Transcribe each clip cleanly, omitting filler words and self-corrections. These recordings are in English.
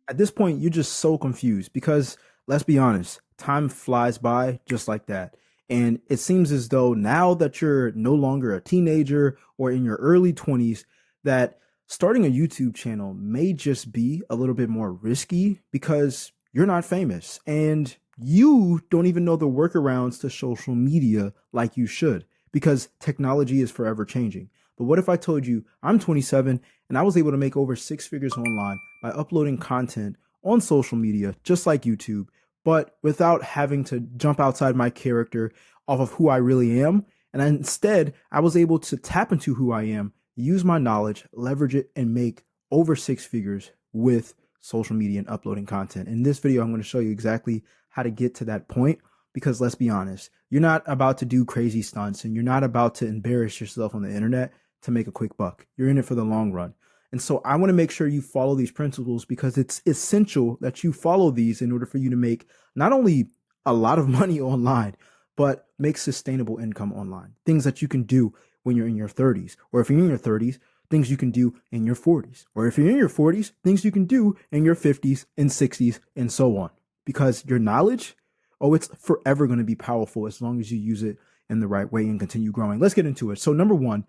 At this point, you're just so confused because let's be honest, time flies by just like that. And it seems as though now that you're no longer a teenager or in your early 20s, that starting a YouTube channel may just be a little bit more risky because you're not famous and you don't even know the workarounds to social media like you should because technology is forever changing. But what if I told you I'm 27 and I was able to make over six figures online by uploading content on social media, just like YouTube, but without having to jump outside my character off of who I really am. And instead, I was able to tap into who I am, use my knowledge, leverage it, and make over six figures with social media and uploading content. In this video, I'm going to show you exactly how to get to that point because let's be honest, you're not about to do crazy stunts and you're not about to embarrass yourself on the internet to make a quick buck. You're in it for the long run. And so I want to make sure you follow these principles because it's essential that you follow these in order for you to make not only a lot of money online, but make sustainable income online. Things that you can do when you're in your 30s, or if you're in your 30s, things you can do in your 40s, or if you're in your 40s, things you can do in your 50s and 60s and so on. Because your knowledge, oh, it's forever going to be powerful as long as you use it in the right way and continue growing. Let's get into it. So number one,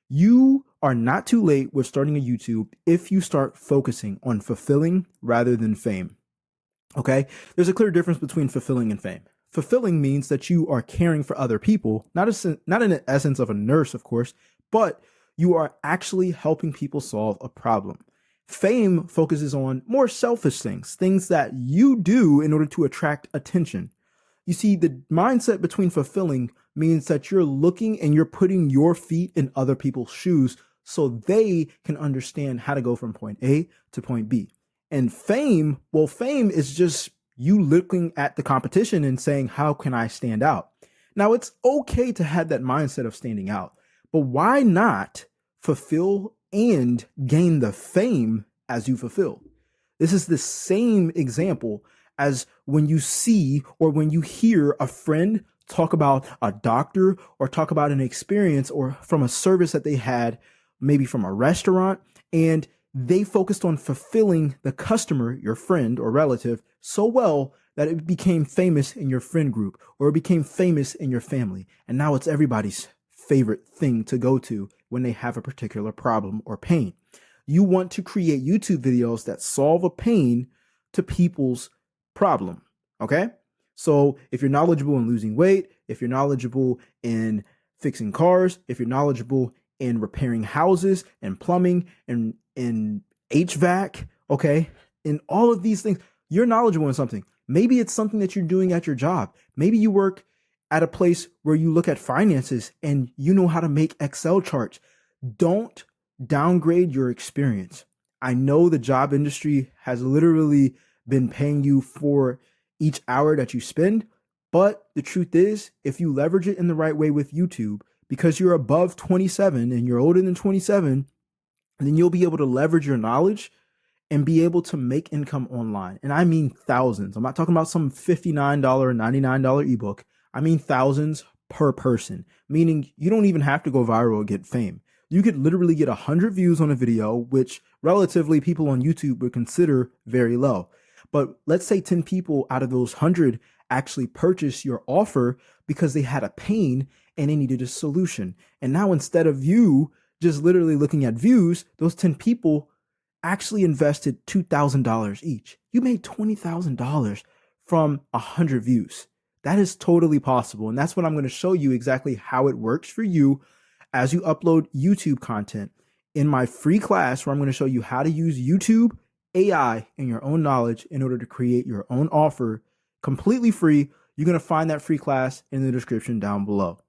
you are not too late with starting a YouTube if you start focusing on fulfilling rather than fame. Okay? There's a clear difference between fulfilling and fame. Fulfilling means that you are caring for other people, not in the essence of a nurse, of course, but you are actually helping people solve a problem. Fame focuses on more selfish things, things that you do in order to attract attention. You see, the mindset between fulfilling means that you're looking and you're putting your feet in other people's shoes so they can understand how to go from point A to point B. And fame, well, fame is just you looking at the competition and saying, how can I stand out? Now, it's okay to have that mindset of standing out, but why not fulfill and gain the fame as you fulfill? This is the same example as when you see or when you hear a friend talk about a doctor or talk about an experience or from a service that they had, maybe from a restaurant, and they focused on fulfilling the customer, your friend or relative, so well that it became famous in your friend group or it became famous in your family. And now it's everybody's favorite thing to go to when they have a particular problem or pain. You want to create YouTube videos that solve a pain to people's problem. Okay? So if you're knowledgeable in losing weight, if you're knowledgeable in fixing cars, if you're knowledgeable in repairing houses and plumbing and in HVAC, okay, in all of these things, you're knowledgeable in something. Maybe it's something that you're doing at your job. Maybe you work at a place where you look at finances and you know how to make Excel charts. Don't downgrade your experience. I know the job industry has literally been paying you for each hour that you spend, but the truth is, if you leverage it in the right way with YouTube, because you're above 27 and you're older than 27, then you'll be able to leverage your knowledge and be able to make income online. And I mean thousands. I'm not talking about some $59, $99 ebook. I mean thousands per person, meaning you don't even have to go viral or get fame. You could literally get 100 views on a video, which relatively people on YouTube would consider very low. But let's say 10 people out of those 100 actually purchase your offer because they had a pain and they needed a solution. And now instead of you just literally looking at views, those 10 people actually invested $2,000 each. You made $20,000 from 100 views. That is totally possible. And that's what I'm going to show you exactly how it works for you as you upload YouTube content in my free class, where I'm going to show you how to use YouTube, AI, and your own knowledge in order to create your own offer completely free. You're going to find that free class in the description down below.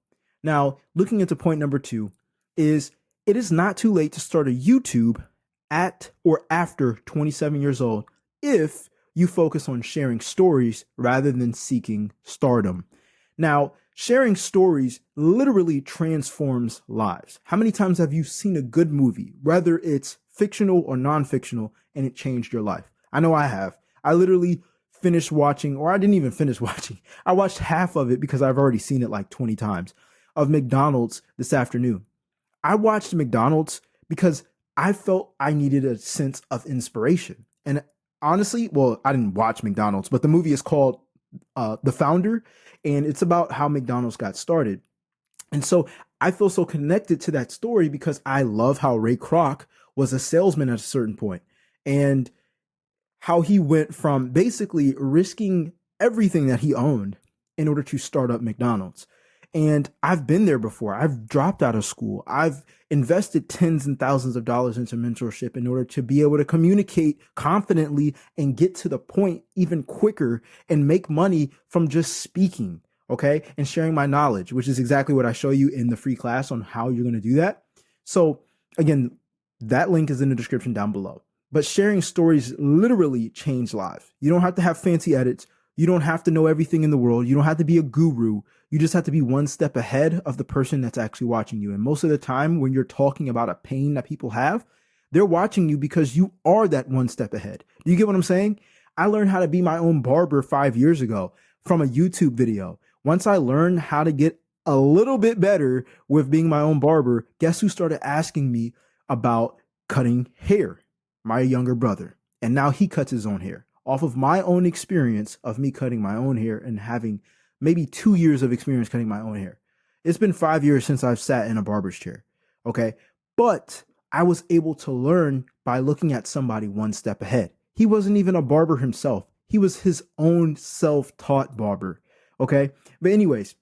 Now, looking into point number two is it is not too late to start a YouTube at or after 27 years old if you focus on sharing stories rather than seeking stardom. Now, sharing stories literally transforms lives. How many times have you seen a good movie, whether it's fictional or non-fictional, and it changed your life? I know I have. I literally finished watching, or I didn't even finish watching. I watched half of it because I've already seen it like 20 times, of McDonald's this afternoon. I watched McDonald's because I felt I needed a sense of inspiration. And honestly, well, I didn't watch McDonald's, but the movie is called The Founder, and it's about how McDonald's got started. And so I feel so connected to that story because I love how Ray Kroc was a salesman at a certain point, and how he went from basically risking everything that he owned in order to start up McDonald's. And I've been there before. I've dropped out of school. I've invested tens and thousands of dollars into mentorship in order to be able to communicate confidently and get to the point even quicker and make money from just speaking, okay, and sharing my knowledge, which is exactly what I show you in the free class on how you're going to do that. So again, that link is in the description down below. But sharing stories literally change lives. You don't have to have fancy edits. You don't have to know everything in the world. You don't have to be a guru. You just have to be one step ahead of the person that's actually watching you. And most of the time, when you're talking about a pain that people have, they're watching you because you are that one step ahead. Do you get what I'm saying? I learned how to be my own barber 5 years ago from a YouTube video. Once I learned how to get a little bit better with being my own barber, guess who started asking me about cutting hair? My younger brother. And now he cuts his own hair off of my own experience of me cutting my own hair and having maybe 2 years of experience cutting my own hair. It's been 5 years since I've sat in a barber's chair. Okay. But I was able to learn by looking at somebody one step ahead. He wasn't even a barber himself. He was his own self-taught barber. Okay. But anyways,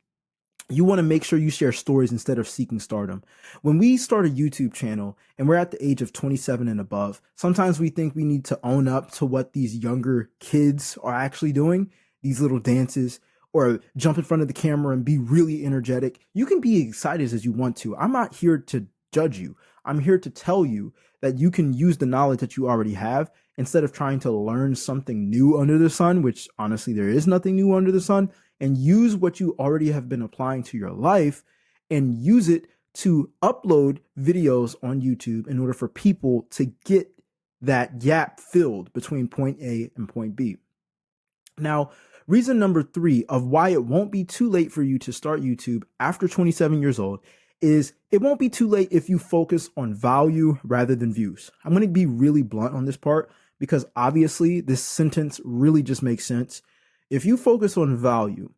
you want to make sure you share stories instead of seeking stardom. When we start a YouTube channel and we're at the age of 27 and above, sometimes we think we need to own up to what these younger kids are actually doing, these little dances, or jump in front of the camera and be really energetic. You can be excited as you want to. I'm not here to judge you. I'm here to tell you that you can use the knowledge that you already have instead of trying to learn something new under the sun, which honestly, there is nothing new under the sun, and use what you already have been applying to your life and use it to upload videos on YouTube in order for people to get that gap filled between point A and point B. Now, reason number 3 of why it won't be too late for you to start YouTube after 27 years old is it won't be too late if you focus on value rather than views. I'm going to be really blunt on this part because obviously this sentence really just makes sense. If you focus on value,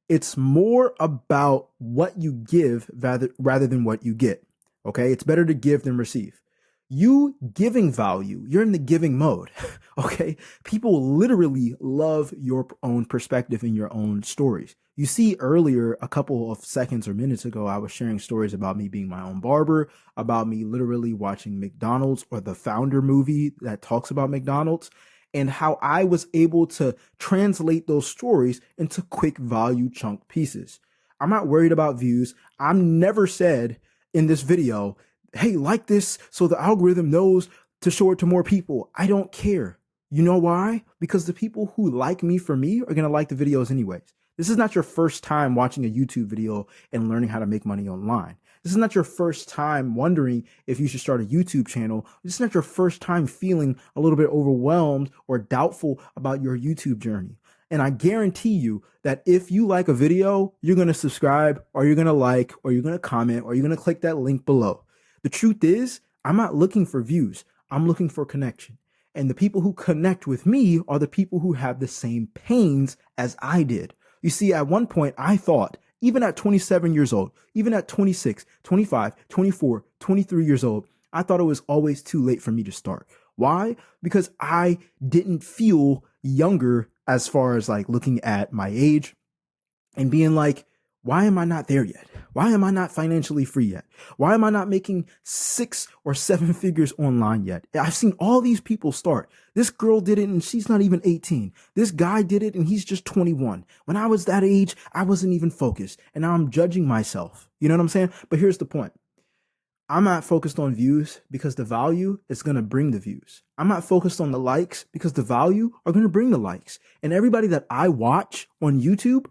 it's more about what you give rather than what you get. Okay. It's better to give than receive. You giving value, you're in the giving mode. Okay. People literally love your own perspective and your own stories. You see earlier, a couple of seconds or minutes ago, I was sharing stories about me being my own barber, about me literally watching McDonald's or the Founder movie that talks about McDonald's, and how I was able to translate those stories into quick value chunk pieces. I'm not worried about views. I'm never said in this video, hey, like this so the algorithm knows to show it to more people. I don't care. You know why? Because the people who like me for me are going to like the videos anyways. This is not your first time watching a YouTube video and learning how to make money online. This is not your first time wondering if you should start a YouTube channel. This is not your first time feeling a little bit overwhelmed or doubtful about your YouTube journey. And I guarantee you that if you like a video, you're going to subscribe, or you're going to like, or you're going to comment, or you're going to click that link below. The truth is, I'm not looking for views. I'm looking for connection. And the people who connect with me are the people who have the same pains as I did. You see, at one point, I thought, even at 27 years old, even at 26, 25, 24, 23 years old, I thought it was always too late for me to start. Why? Because I didn't feel younger as far as like looking at my age and being like, why am I not there yet? Why am I not financially free yet? Why am I not making 6 or 7 figures online yet? I've seen all these people start. This girl did it and she's not even 18. This guy did it and he's just 21. When I was that age, I wasn't even focused. And now I'm judging myself. You know what I'm saying? But here's the point. I'm not focused on views because the value is going to bring the views. I'm not focused on the likes because the value are going to bring the likes. And everybody that I watch on YouTube,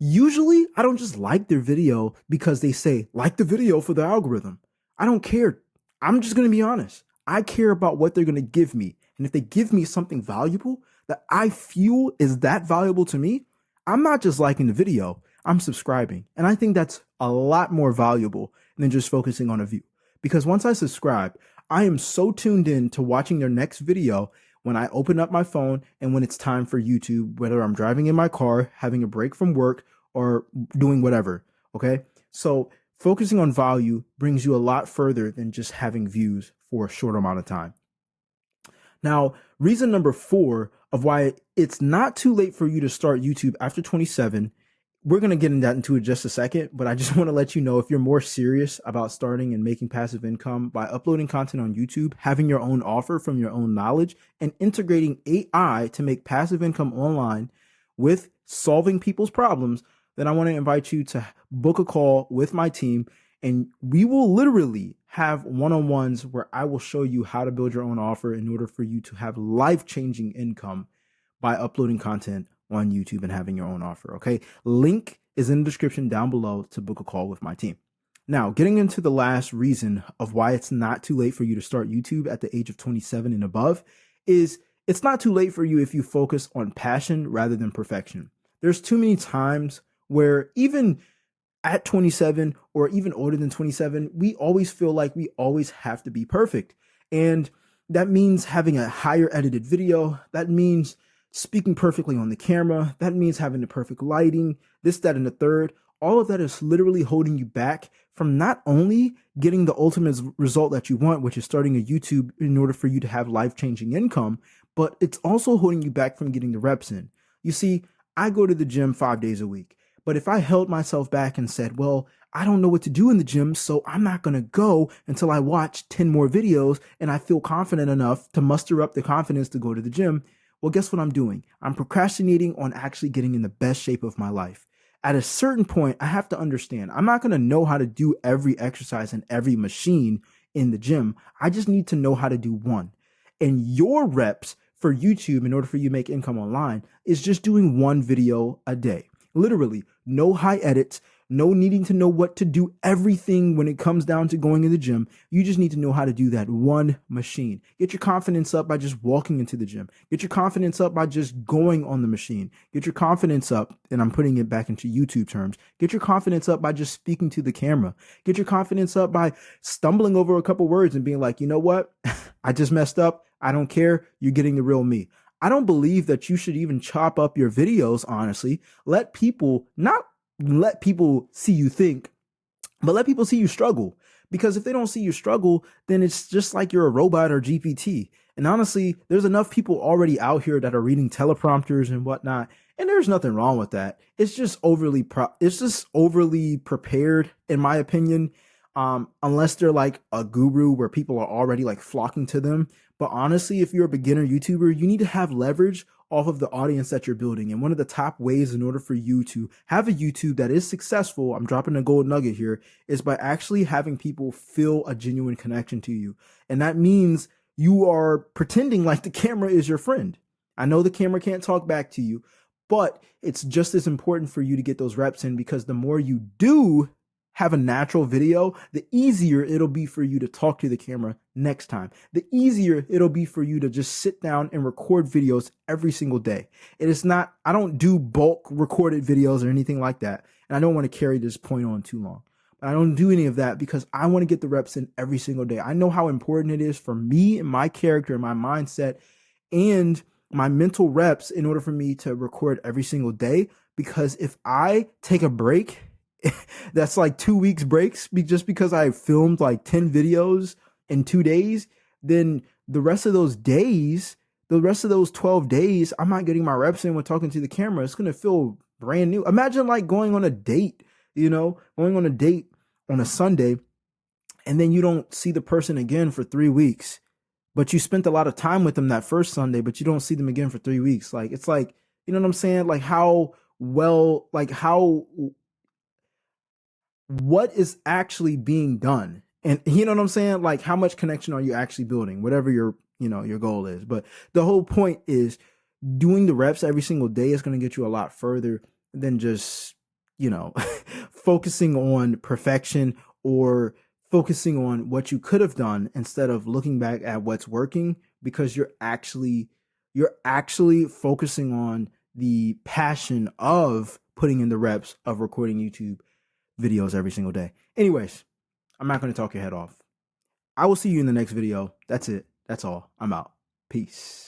usually I don't just like their video because they say, like the video for the algorithm. I don't care. I'm just going to be honest. I care about what they're going to give me. And if they give me something valuable that I feel is that valuable to me, I'm not just liking the video, I'm subscribing. And I think that's a lot more valuable than just focusing on a view. Because once I subscribe, I am so tuned in to watching their next video when I open up my phone and when it's time for YouTube, whether I'm driving in my car, having a break from work, or doing whatever. Okay. So focusing on value brings you a lot further than just having views for a short amount of time. Now, reason number 4 of why it's not too late for you to start YouTube after 27, we're going to get into it in just a second, but I just want to let you know, if you're more serious about starting and making passive income by uploading content on YouTube, having your own offer from your own knowledge, and integrating AI to make passive income online with solving people's problems, then I want to invite you to book a call with my team, and we will literally have one-on-ones where I will show you how to build your own offer in order for you to have life-changing income by uploading content on YouTube and having your own offer. Okay. Link is in the description down below to book a call with my team. Now, getting into the last reason of why it's not too late for you to start YouTube at the age of 27 and above is it's not too late for you if you focus on passion rather than perfection. There's too many times where even at 27 or even older than 27, we always feel like we always have to be perfect. And that means having a higher edited video. That means speaking perfectly on the camera. That means having the perfect lighting, this, that, and the third. All of that is literally holding you back from not only getting the ultimate result that you want, which is starting a YouTube in order for you to have life-changing income, but it's also holding you back from getting the reps in. You see, I go to the gym 5 days a week. But if I held myself back and said, well, I don't know what to do in the gym, so I'm not going to go until I watch 10 more videos and I feel confident enough to muster up the confidence to go to the gym, well, guess what I'm doing? I'm procrastinating on actually getting in the best shape of my life. At a certain point, I have to understand, I'm not going to know how to do every exercise and every machine in the gym. I just need to know how to do one. And your reps for YouTube, in order for you to make income online, is just doing one video a day. Literally, no high edits, no needing to know what to do, everything when it comes down to going in the gym. You just need to know how to do that one machine. Get your confidence up by just walking into the gym. Get your confidence up by just going on the machine. Get your confidence up, and I'm putting it back into YouTube terms. Get your confidence up by just speaking to the camera. Get your confidence up by stumbling over a couple words and being like, you know what? I just messed up. I don't care. You're getting the real me. I don't believe that you should even chop up your videos, honestly. Not let people see you think, but let people see you struggle. Because if they don't see you struggle, then it's just like you're a robot or GPT. And honestly, there's enough people already out here that are reading teleprompters and whatnot, and there's nothing wrong with that. It's just overly prepared, in my opinion. Unless they're like a guru where people are already like flocking to them. But honestly, if you're a beginner YouTuber, you need to have leverage off of the audience that you're building. And one of the top ways in order for you to have a YouTube that is successful, I'm dropping a gold nugget here, is by actually having people feel a genuine connection to you. And that means you are pretending like the camera is your friend. I know the camera can't talk back to you, but it's just as important for you to get those reps in, because the more you do have a natural video, the easier it'll be for you to talk to the camera next time. The easier it'll be for you to just sit down and record videos every single day. It is not, I don't do bulk recorded videos or anything like that. And I don't want to carry this point on too long. But I don't do any of that because I want to get the reps in every single day. I know how important it is for me and my character and my mindset and my mental reps in order for me to record every single day. Because if I take a break, that's like 2 weeks breaks just because I filmed like 10 videos in 2 days, then the rest of those 12 days, I'm not getting my reps in when talking to the camera. It's going to feel brand new. Imagine like going on a date, going on a date on a Sunday, and then you don't see the person again for 3 weeks, but you spent a lot of time with them that first Sunday, but you don't see them again for 3 weeks. Like, it's like, you know what I'm saying? Like what is actually being done, and you know what I'm saying? Like, how much connection are you actually building, whatever your goal is. But the whole point is doing the reps every single day is going to get you a lot further than just, focusing on perfection or focusing on what you could have done instead of looking back at what's working, because you're actually focusing on the passion of putting in the reps of recording YouTube videos every single day. Anyways, I'm not going to talk your head off. I will see you in the next video. That's it. That's all. I'm out. Peace.